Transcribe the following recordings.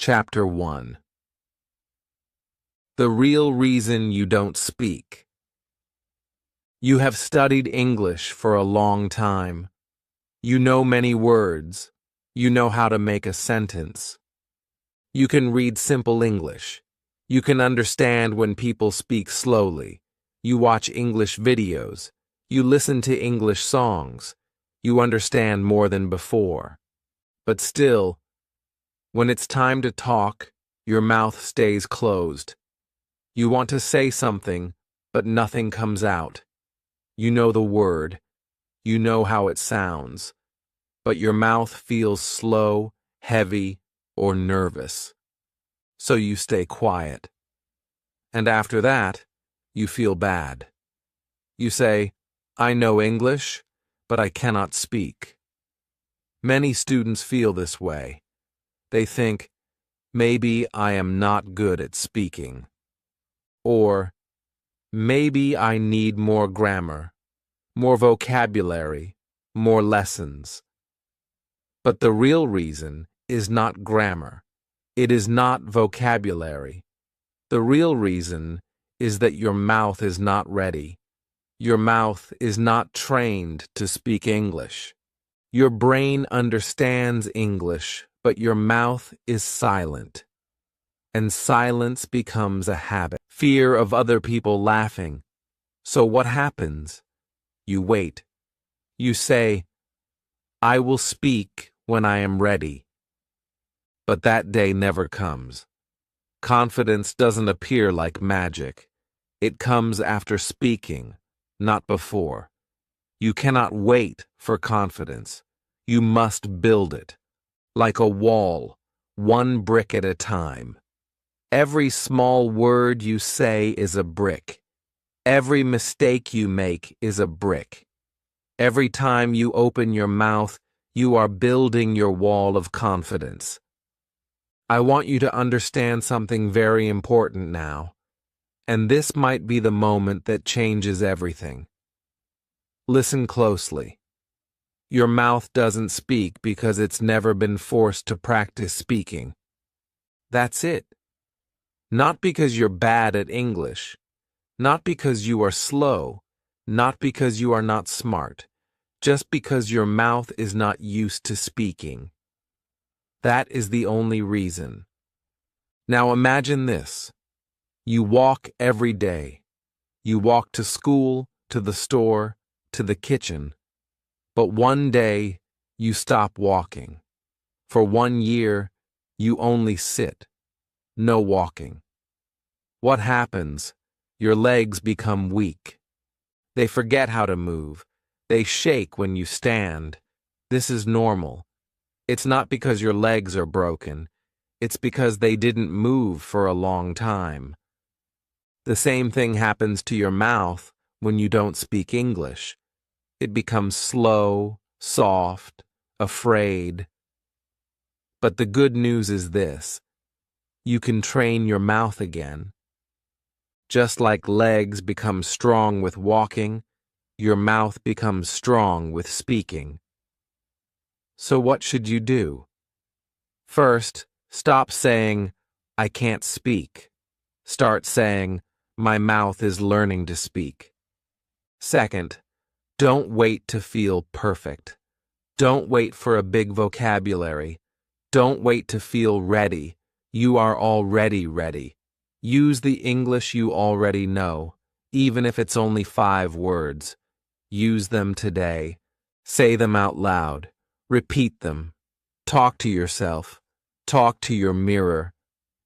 Chapter 1. The real reason you don't speak. You have studied English for a long time. You know many words. You know how to make a sentence. You can read simple English. You can understand when people speak slowly. You watch English videos. You listen to English songs. You understand more than before. But still, when it's time to talk, your mouth stays closed. You want to say something, but nothing comes out. You know the word. You know how it sounds. But your mouth feels slow, heavy, or nervous. So you stay quiet. And after that, you feel bad. You say, "I know English, but I cannot speak." Many students feel this way. They think, maybe I am not good at speaking. Or, maybe I need more grammar, more vocabulary, more lessons. But the real reason is not grammar. It is not vocabulary. The real reason is that your mouth is not ready. Your mouth is not trained to speak English. Your brain understands English, but your mouth is silent. And silence becomes a habit. Fear of other people laughing. So what happens? You wait. You say, "I will speak when I am ready." But that day never comes. Confidence doesn't appear like magic. It comes after speaking, not before. You cannot wait for confidence. You must build it. Like a wall, one brick at a time. Every small word you say is a brick. Every mistake you make is a brick. Every time you open your mouth, you are building your wall of confidence. I want you to understand something very important now, and this might be the moment that changes everything. Listen closely. Your mouth doesn't speak because it's never been forced to practice speaking. That's it. Not because you're bad at English. Not because you are slow. Not because you are not smart. Just because your mouth is not used to speaking. That is the only reason. Now imagine this. You walk every day. You walk to school, to the store, to the kitchen. But one day, you stop walking. For 1 year, you only sit. No walking. What happens? Your legs become weak. They forget how to move. They shake when you stand. This is normal. It's not because your legs are broken. It's because they didn't move for a long time. The same thing happens to your mouth when you don't speak English. It becomes slow, soft, afraid. But the good news is this. You can train your mouth again. Just like legs become strong with walking, your mouth becomes strong with speaking. So what should you do? First, stop saying, "I can't speak." Start saying, "My mouth is learning to speak." Second, don't wait to feel perfect. Don't wait for a big vocabulary. Don't wait to feel ready. You are already ready. Use the English you already know, even if it's only 5 words. Use them today. Say them out loud. Repeat them. Talk to yourself. Talk to your mirror.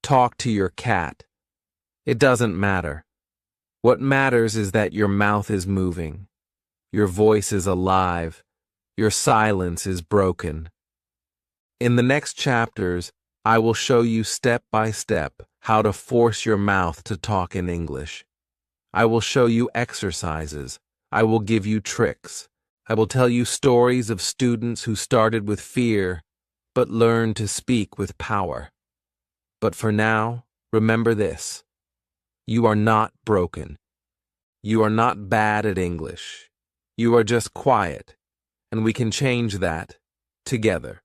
Talk to your cat. It doesn't matter. What matters is that your mouth is moving. Your voice is alive. Your silence is broken. In the next chapters, I will show you step by step how to force your mouth to talk in English. I will show you exercises. I will give you tricks. I will tell you stories of students who started with fear, but learned to speak with power. But for now, remember this. You are not broken. You are not bad at English. You are just quiet, and we can change that together.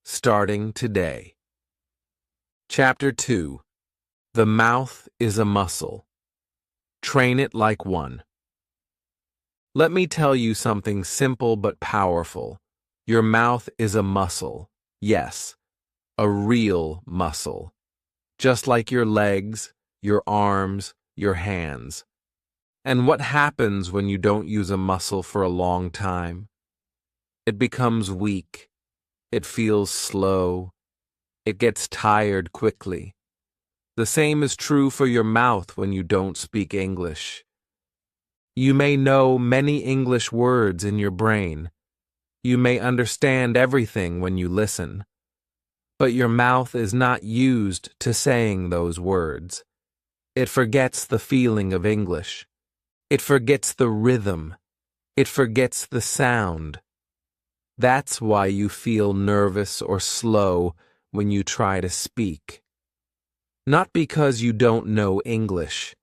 Starting today. Chapter 2. The mouth is a muscle. Train it like one. Let me tell you something simple but powerful. Your mouth is a muscle. Yes, a real muscle. Just like your legs, your arms, your hands. And what happens when you don't use a muscle for a long time? It becomes weak. It feels slow. It gets tired quickly. The same is true for your mouth when you don't speak English. You may know many English words in your brain. You may understand everything when you listen. But your mouth is not used to saying those words. It forgets the feeling of English. It forgets the rhythm. It forgets the sound. That's why you feel nervous or slow when you try to speak. Not because you don't know English,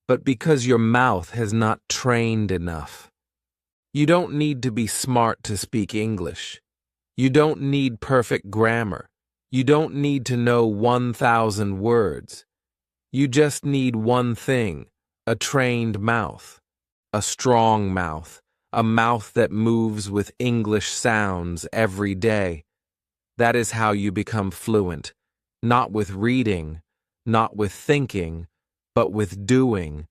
but because your mouth has not trained enough. You don't need to be smart to speak English. You don't need perfect grammar. You don't need to know 1,000 words. You just need one thing, a trained mouth, a strong mouth, a mouth that moves with English sounds every day. That is how you become fluent, not with reading, not with thinking, but with doing.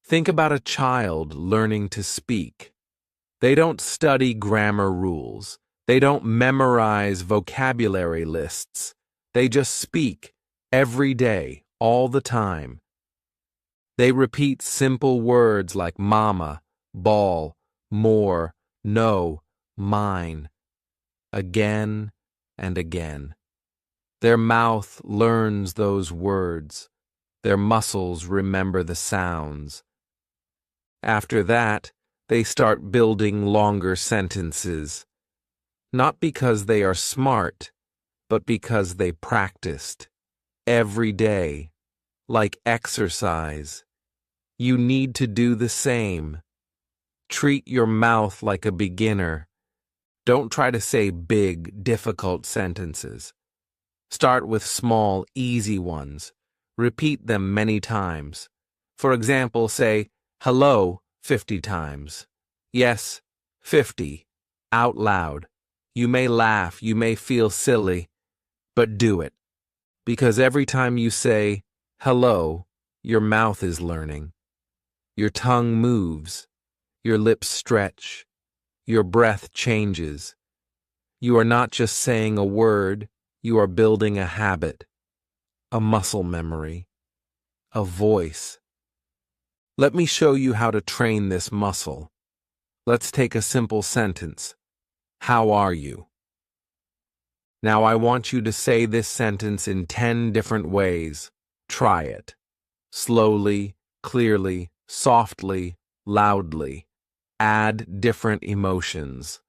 Think about a child learning to speak. They don't study grammar rules. They don't memorize vocabulary lists. They just speak every day, all the time. They repeat simple words like mama, ball, more, no, mine, again and again. Their mouth learns those words. Their muscles remember the sounds. After that, they start building longer sentences. Not because they are smart, but because they practiced. Every day, like exercise. You need to do the same. Treat your mouth like a beginner. Don't try to say big, difficult sentences. Start with small, easy ones. Repeat them many times. For example, say, hello 50 times. Yes, 50. Out loud. You may laugh, you may feel silly, but do it. Because every time you say, hello, your mouth is learning. Your tongue moves. Your lips stretch. Your breath changes. You are not just saying a word, you are building a habit, a muscle memory, a voice. Let me show you how to train this muscle. Let's take a simple sentence. How are you? Now I want you to say this sentence in 10 different ways. Try it. Slowly, clearly, softly, loudly. Add different emotions.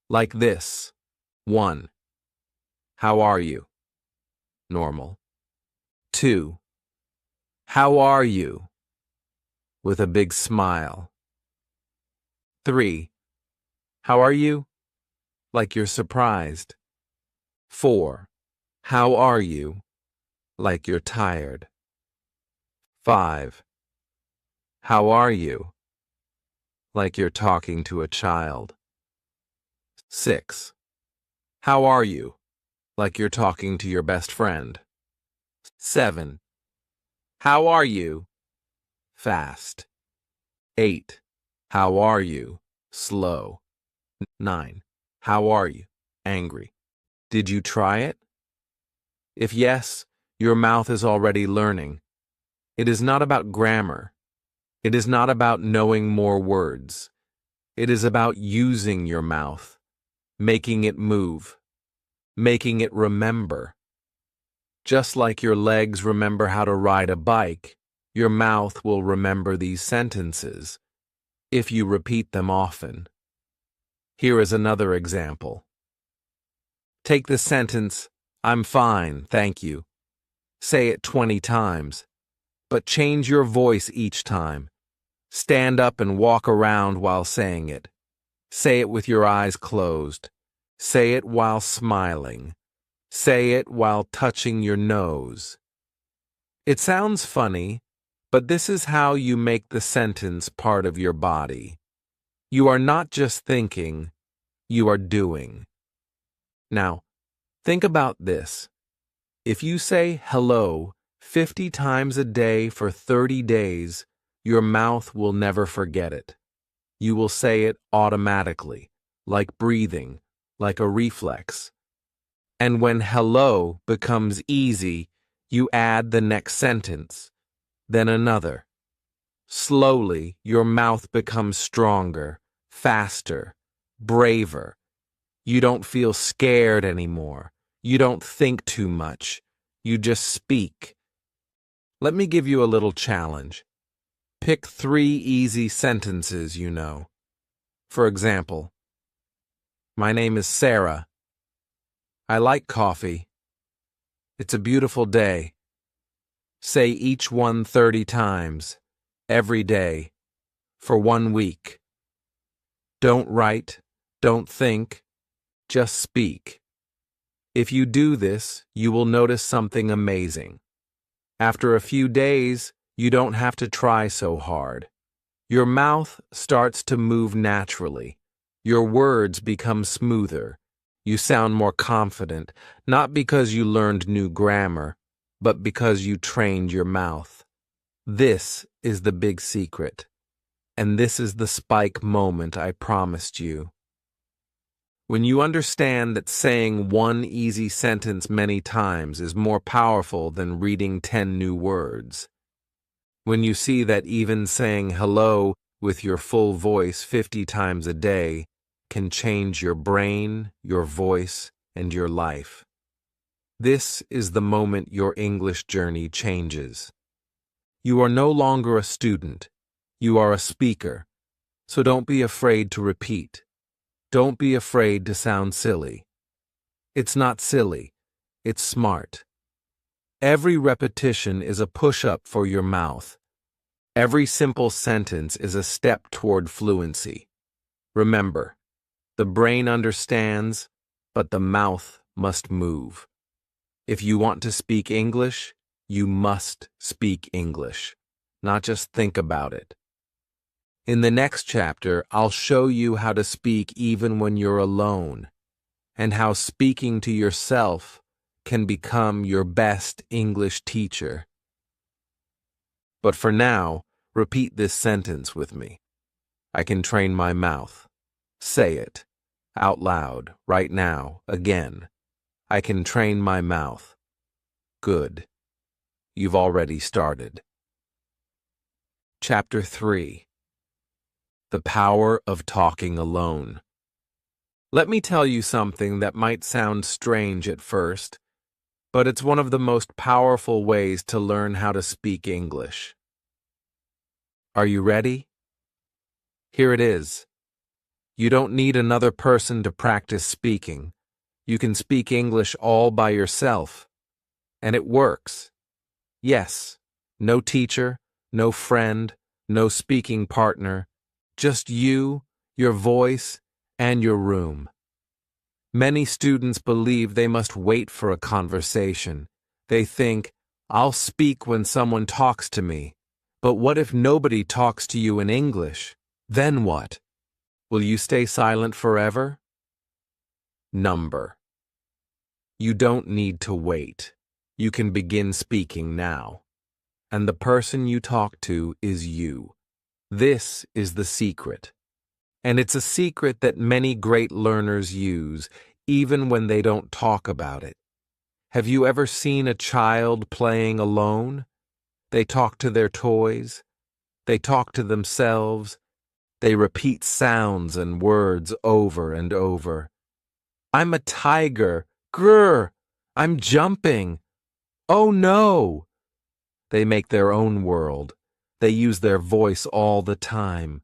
Like this. 1. How are you? Normal. 2. How are you? With a big smile. 3. How are you? Like you're surprised. 4. How are you? Like you're tired. 5. How are you? Like you're talking to a child. 6. How are you? Like you're talking to your best friend. 7. How are you? Fast. 8. How are you? Slow. 9. How are you? Angry. Did you try it? If yes, your mouth is already learning. It is not about grammar. It is not about knowing more words. It is about using your mouth, making it move, making it remember. Just like your legs remember how to ride a bike, your mouth will remember these sentences if you repeat them often. Here is another example. Take the sentence, I'm fine, thank you. Say it 20 times, but change your voice each time. Stand up and walk around while saying it. Say it with your eyes closed. Say it while smiling. Say it while touching your nose. It sounds funny, but this is how you make the sentence part of your body. You are not just thinking, you are doing. Now, think about this. If you say hello 50 times a day for 30 days, your mouth will never forget it. You will say it automatically, like breathing, like a reflex. And when hello becomes easy, you add the next sentence, then another. Slowly, your mouth becomes stronger, faster, braver. You don't feel scared anymore. You don't think too much. You just speak. Let me give you a little challenge. Pick 3 easy sentences you know. For example, my name is Sarah. I like coffee. It's a beautiful day. Say each one 30 times, every day, for 1 week. Don't write, don't think, just speak. If you do this, you will notice something amazing. After a few days, you don't have to try so hard. Your mouth starts to move naturally. Your words become smoother. You sound more confident, not because you learned new grammar, but because you trained your mouth. This is the big secret. And this is the spike moment I promised you. When you understand that saying one easy sentence many times is more powerful than reading 10 new words. When you see that even saying hello with your full voice 50 times a day can change your brain, your voice, and your life. This is the moment your English journey changes. You are no longer a student. You are a speaker. So don't be afraid to repeat. Don't be afraid to sound silly. It's not silly. It's smart. Every repetition is a push-up for your mouth. Every simple sentence is a step toward fluency. Remember, the brain understands, but the mouth must move. If you want to speak English, you must speak English, not just think about it. In the next chapter, I'll show you how to speak even when you're alone, and how speaking to yourself can become your best English teacher. But for now, repeat this sentence with me. I can train my mouth. Say it, out loud, right now, again. I can train my mouth. Good. You've already started. Chapter 3. The Power of Talking Alone. Let me tell you something that might sound strange at first, but it's one of the most powerful ways to learn how to speak English. Are you ready? Here it is. You don't need another person to practice speaking. You can speak English all by yourself. And it works. Yes, no teacher, no friend, no speaking partner, just you, your voice, and your room. Many students believe they must wait for a conversation. They think, I'll speak when someone talks to me. But what if nobody talks to you in English? Then what? Will you stay silent forever? Number. You don't need to wait. You can begin speaking now. And the person you talk to is you. This is the secret. And it's a secret that many great learners use, even when they don't talk about it. Have you ever seen a child playing alone? They talk to their toys. They talk to themselves. They repeat sounds and words over and over. I'm a tiger. Grr! I'm jumping. Oh no! They make their own world. They use their voice all the time.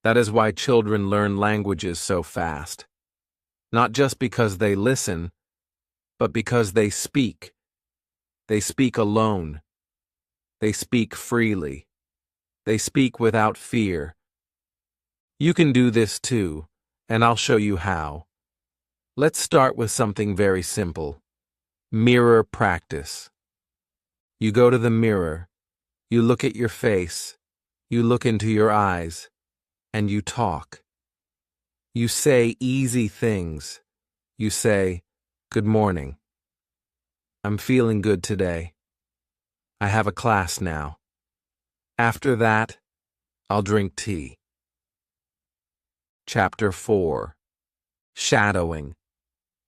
That is why children learn languages so fast. Not just because they listen, but because they speak. They speak alone. They speak freely. They speak without fear. You can do this too, and I'll show you how. Let's start with something very simple. Mirror practice. You go to the mirror, you look at your face, you look into your eyes, and you talk. You say easy things. You say, "Good morning. I'm feeling good today. I have a class now. After that, I'll drink tea." Chapter 4. Shadowing.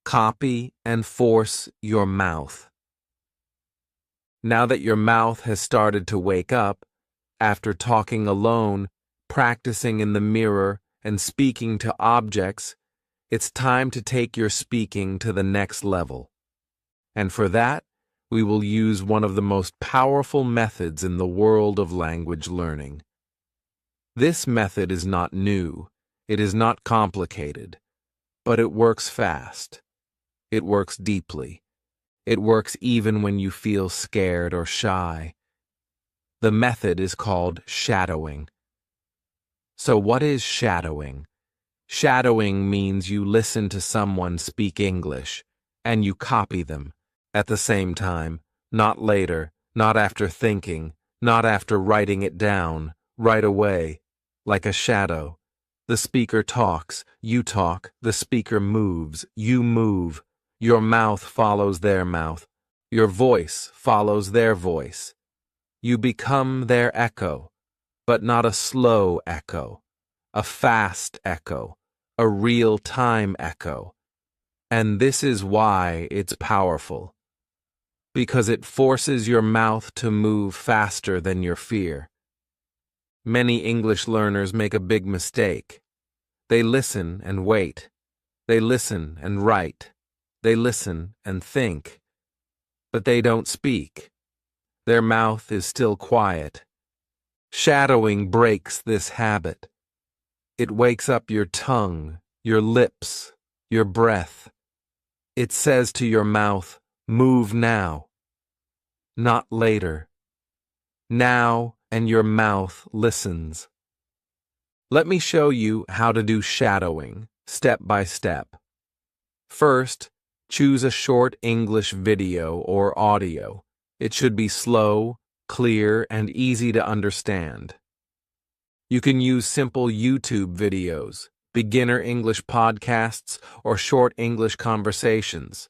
Copy and force your mouth. Now that your mouth has started to wake up, after talking alone, practicing in the mirror, and speaking to objects, it's time to take your speaking to the next level. And for that, we will use one of the most powerful methods in the world of language learning. This method is not new, it is not complicated, but it works fast. It works deeply. It works even when you feel scared or shy. The method is called shadowing. So what is shadowing? Shadowing means you listen to someone speak English, and you copy them at the same time, not later, not after thinking, not after writing it down, right away, like a shadow. The speaker talks, you talk, the speaker moves, you move. Your mouth follows their mouth. Your voice follows their voice. You become their echo, but not a slow echo, a fast echo, a real-time echo. And this is why it's powerful. Because it forces your mouth to move faster than your fear. Many English learners make a big mistake. They listen and wait. They listen and write. They listen and think, but they don't speak. Their mouth is still quiet. Shadowing breaks this habit. It wakes up your tongue, your lips, your breath. It says to your mouth, "Move now," not later. Now, and your mouth listens. Let me show you how to do shadowing, step by step. First, choose a short English video or audio. It should be slow, clear, and easy to understand. You can use simple YouTube videos, beginner English podcasts, or short English conversations.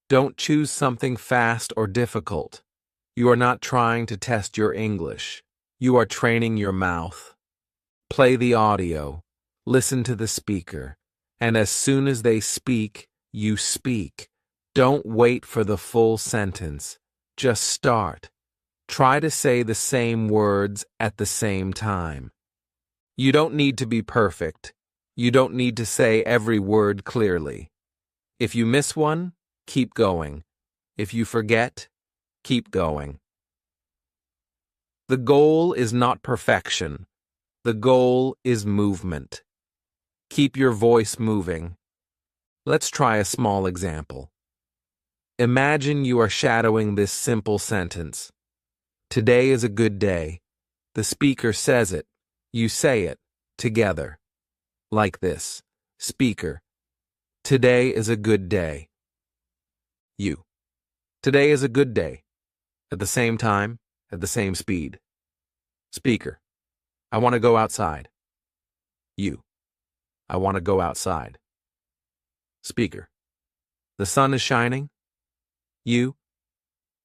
Don't choose something fast or difficult. You are not trying to test your English. You are training your mouth. Play the audio, listen to the speaker, and as soon as they speak, you speak. Don't wait for the full sentence. Just start. Try to say the same words at the same time. You don't need to be perfect. You don't need to say every word clearly. If you miss one, keep going. If you forget, keep going. The goal is not perfection. The goal is movement. Keep your voice moving. Let's try a small example. Imagine you are shadowing this simple sentence. Today is a good day. The speaker says it. You say it. Together. Like this. Speaker. Today is a good day. You. Today is a good day. At the same time, at the same speed. Speaker. I want to go outside. You. I want to go outside. Speaker. The sun is shining. You.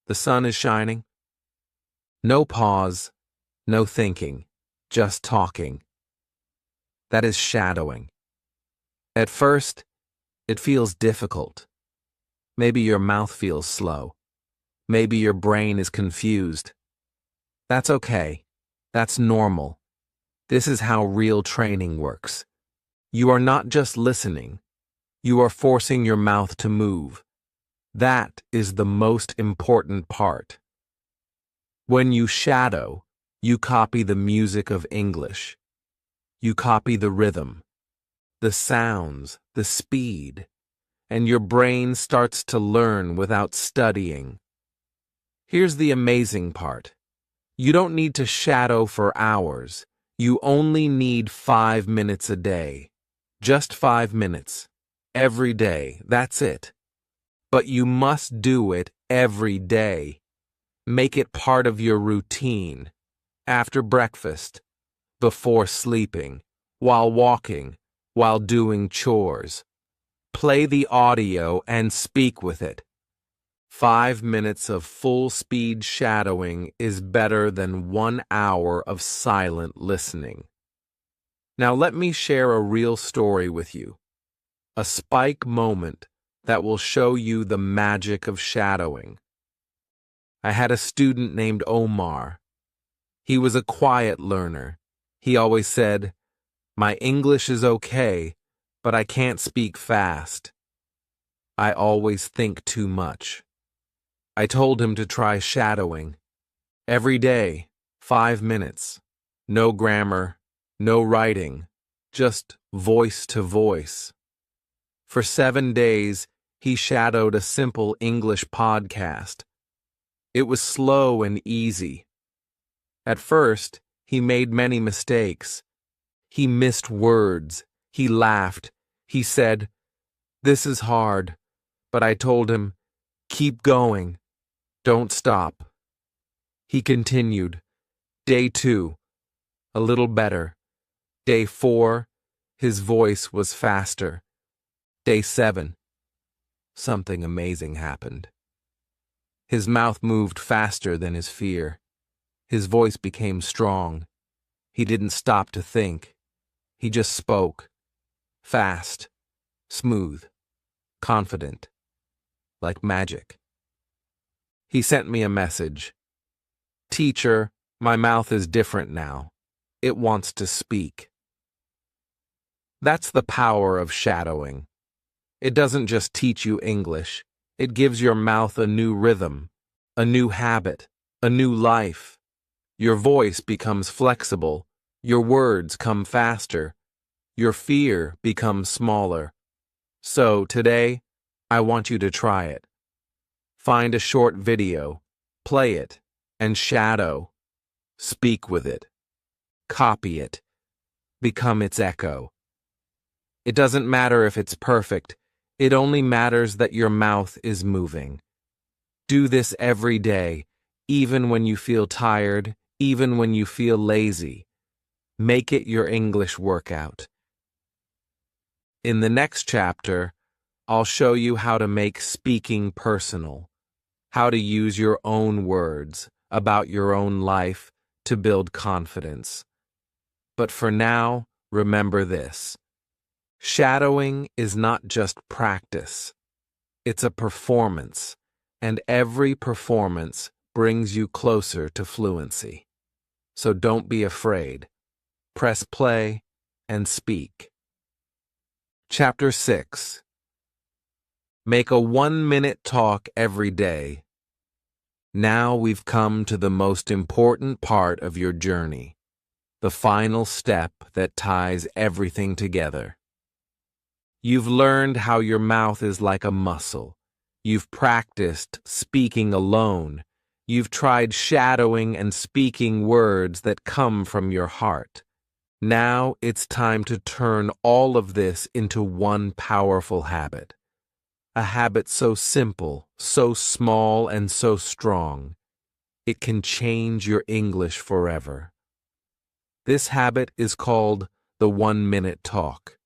The sun is shining. No pause, no thinking, just talking. That is shadowing. At first, it feels difficult. Maybe your mouth feels slow. Maybe your brain is confused. That's okay. That's normal. This is how real training works. You are not just listening. You are forcing your mouth to move. That is the most important part. When you shadow, you copy the music of English. You copy the rhythm, the sounds, the speed, and your brain starts to learn without studying. Here's the amazing part. You don't need to shadow for hours. You only need 5 minutes a day. Just 5 minutes. every day, that's it. But you must do it every day. Make it part of your routine. After breakfast, before sleeping, while walking, while doing chores. Play the audio and speak with it. 5 minutes of full-speed shadowing is better than 1 hour of silent listening. Now let me share a real story with you. A spike moment that will show you the magic of shadowing. I had a student named Omar. He was a quiet learner. He always said, "My English is okay, but I can't speak fast. I always think too much." I told him to try shadowing. Every day, 5 minutes. No grammar, no writing, just voice to voice. For 7 days, he shadowed a simple English podcast. It was slow and easy. At first, he made many mistakes. He missed words. He laughed. He said, "This is hard." But I told him, "Keep going. Don't stop." He continued. Day 2, a little better. Day 4, his voice was faster. Day 7, something amazing happened. His mouth moved faster than his fear. His voice became strong. He didn't stop to think. He just spoke. Fast, smooth, confident, like magic. He sent me a message. "Teacher, my mouth is different now. It wants to speak." That's the power of shadowing. It doesn't just teach you English. It gives your mouth a new rhythm, a new habit, a new life. Your voice becomes flexible. Your words come faster. Your fear becomes smaller. So today, I want you to try it. Find a short video, play it, and shadow. Speak with it. Copy it. Become its echo. It doesn't matter if it's perfect. It only matters that your mouth is moving. Do this every day, even when you feel tired, even when you feel lazy. Make it your English workout. In the next chapter, I'll show you how to make speaking personal, how to use your own words about your own life to build confidence. But for now, remember this. Shadowing is not just practice. It's a performance, and every performance brings you closer to fluency. So don't be afraid. Press play and speak. Chapter 6. Make a 1-minute talk every day. Now we've come to the most important part of your journey, the final step that ties everything together. You've learned how your mouth is like a muscle. You've practiced speaking alone. You've tried shadowing and speaking words that come from your heart. Now it's time to turn all of this into one powerful habit. A habit so simple, so small, and so strong. It can change your English forever. This habit is called the 1-minute talk.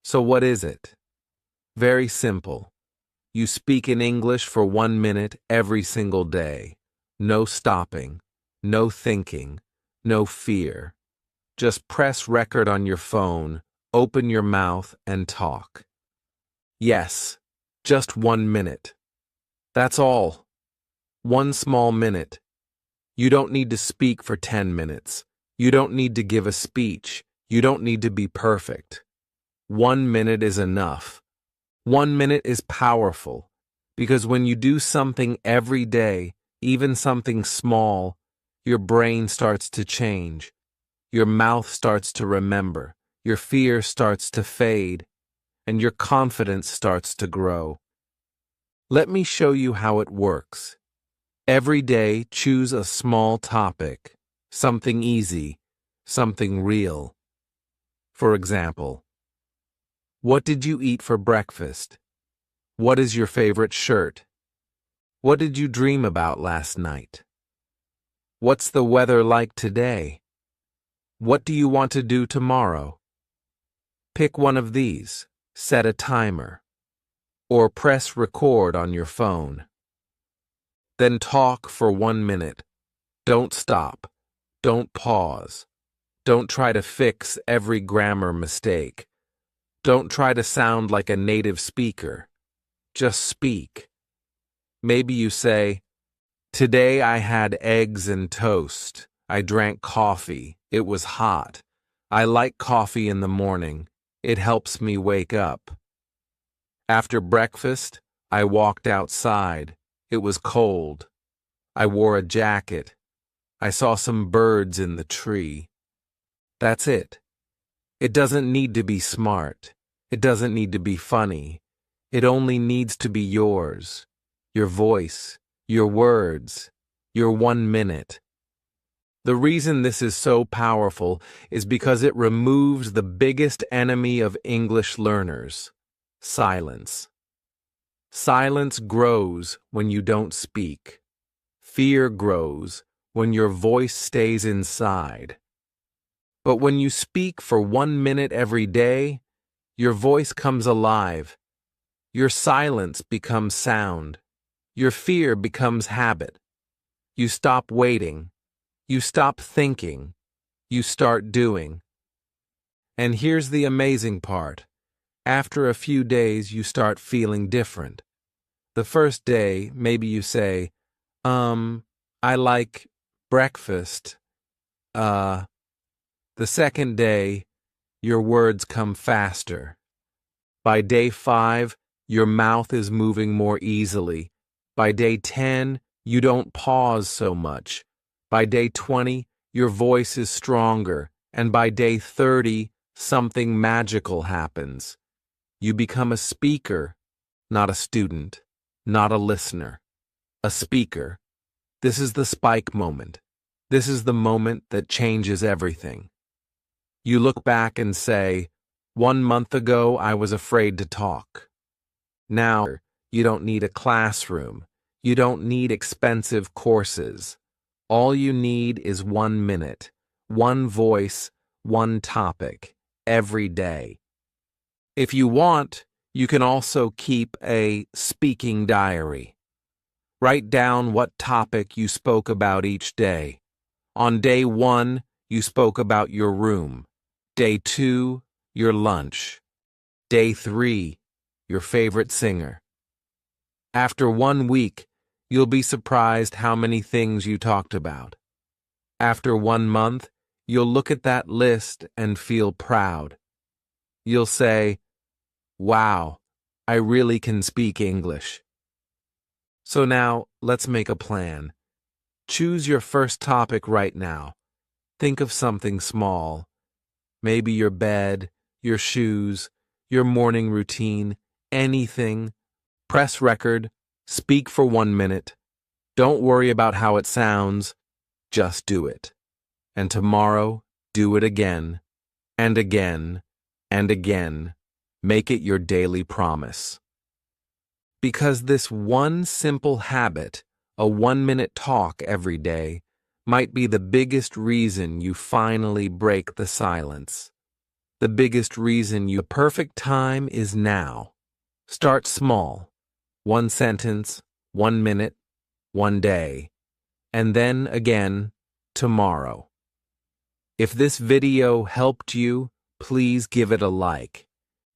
So what is it? Very simple. You speak in English for 1 minute every single day. No stopping, no thinking, no fear. Just press record on your phone, open your mouth, and talk. Yes, just 1 minute. That's all. 1 small minute. You don't need to speak for 10 minutes. You don't need to give a speech. You don't need to be perfect. 1 minute is enough. 1 minute is powerful, because when you do something every day, even something small, your brain starts to change. Your mouth starts to remember. Your fear starts to fade, and your confidence starts to grow. Let me show you how it works. Every day, choose a small topic, something easy, something real. For example, What did you eat for breakfast? What is your favorite shirt? What did you dream about last night? What's the weather like today? What do you want to do tomorrow? Pick one of these, set a timer, or press record on your phone. Then talk for 1 minute. Don't stop. Don't pause. Don't try to fix every grammar mistake. Don't try to sound like a native speaker. Just speak. Maybe you say, "Today I had eggs and toast. I drank coffee. It was hot. I like coffee in the morning. It helps me wake up. After breakfast, I walked outside. It was cold. I wore a jacket. I saw some birds in the tree." That's it. It doesn't need to be smart. It doesn't need to be funny. It only needs to be yours. Your voice, your words, your 1 minute. The reason this is so powerful is because it removes the biggest enemy of English learners: silence. Silence grows when you don't speak. Fear grows when your voice stays inside. But when you speak for 1 minute every day, your voice comes alive. Your silence becomes sound. Your fear becomes habit. You stop waiting. You stop thinking. You start doing. And here's the amazing part. After a few days, you start feeling different. The first day, maybe you say, I like breakfast. The second day, your words come faster. By day 5, your mouth is moving more easily. By day 10, you don't pause so much. By day 20, your voice is stronger. And by day 30, something magical happens. You become a speaker, not a student, not a listener. A speaker. This is the spike moment. This is the moment that changes everything. You look back and say, 1 month ago I was afraid to talk. Now, you don't need a classroom. You don't need expensive courses. All you need is 1 minute, one voice, one topic, every day. If you want, you can also keep a speaking diary. Write down what topic you spoke about each day. On day 1, you spoke about your room. Day 2, your lunch. Day 3, your favorite singer. After 1 week, you'll be surprised how many things you talked about. After 1 month, you'll look at that list and feel proud. You'll say, "Wow, I really can speak English." So now, let's make a plan. Choose your first topic right now. Think of something small. Maybe your bed, your shoes, your morning routine, anything. Press record, speak for 1 minute. Don't worry about how it sounds, just do it. And tomorrow, do it again, and again, and again. Make it your daily promise. Because this one simple habit, a 1-minute talk every day, might be the biggest reason you finally break the silence. The biggest reason the perfect time is now. Start small. 1 sentence, 1 minute, 1 day, and then again tomorrow. If this video helped you, please give it a like.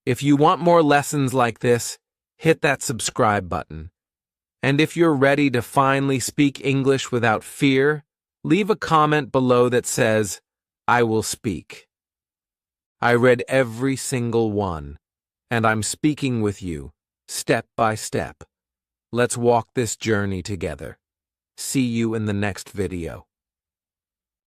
If you want more lessons like this, hit that subscribe button. And if you're ready to finally speak English without fear, leave a comment below that says, "I will speak." I read every single one, and I'm speaking with you, step by step. Let's walk this journey together. See you in the next video.